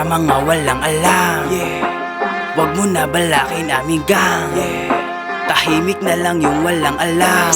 mga walang alam. Wag mo na balakin aming gang. Tahimik na lang yung walang alam.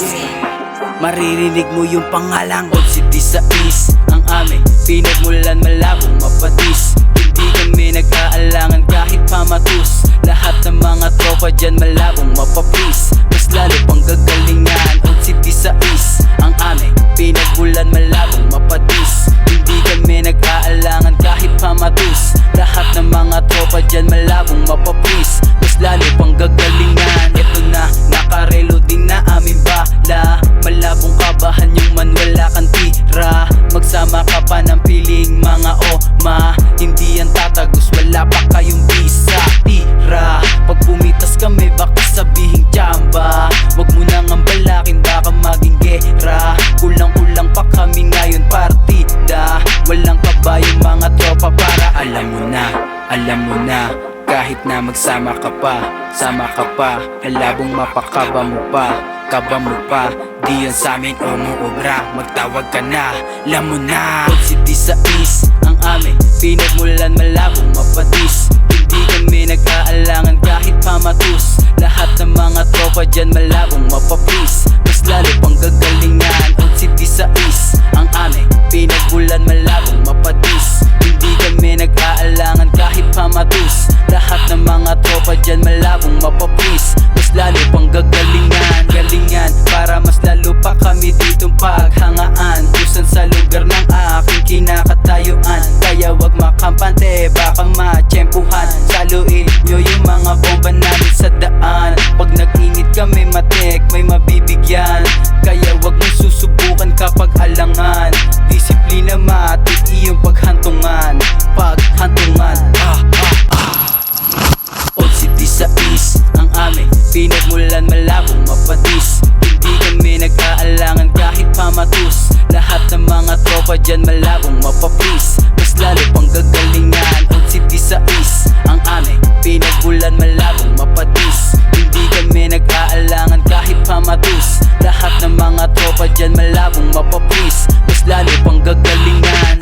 Maririnig mo yung pangalang Old City sa East. Ang aming pinagmulan malabong mapatis. Hindi kami nag-aalangan kahit pamatus. Lahat ng mga tropa dyan malabong mapapis. Mas lalo pang gagalingan. Old City sa East. Ang aming pinagmulan malabong mapatis. Hindi kami nag-aalangan kahit pamatus. Lahat ng mga tropa dyan malabong mapapis. Mas lalo pang gagalingan. Ito na, nakareload din na aming bala. Malabong kabahan yung man wala kang tira. Magsama ka pa ng piling mga oma. Hindi yan tatagos, wala pa kayong bisa. Tira, pag pumitas kami baka sabihin tsamba. Wag mo nang ambalakin baka maging gera. Kulang-kulang pa kami ngayon partida. Walang kabayong mga tropa para alam mo na. Kahit na magsama ka pa, sama ka pa. Malabong mapakaba mo pa, kaba mo pa. Di yan sa'min umuubra, magtawag ka na, alam mo na. Old City sa East, ang aming pinagmulan malabong mapatis. Hindi kami nag-aalangan kahit pamatus. Lahat ng mga tropa dyan malabong mapapis. Mas lalo pang gagalingan. Old City sa East, ang aming pinagmulan malabong mapatis. Hindi kami nag-aalangan kahit pamatus. Lahat ng mga tropa dyan malabong mapapis. Mas lalo pang gagalingan. Galingan para mas lalo pa kami ditong paghangaan. Kusan sa lugar ng aking kinakatayuan. Kaya wag makampante baka matsyempuhan. Saluin nyo yung mga bomba namin sa daan. Pag nag-init kami matek may mabibigyan. Kaya wag mong susubukan kapag alangan. Disiplina matik iyong paghantungan. Old City sa East, ang aming pinagmulan malabong mapatis. Hindi kami nag-aalangan kahit pamatus. Lahat ng mga tropa dyan malabong mapapis. Mas lalo pang gagalingan. Old City sa East, ang aming pinagmulan malabong mapatis. Hindi kami nag-aalangan kahit pamatus. Lahat ng mga tropa dyan malabong mapapis. Mas lalo pang gagalingan.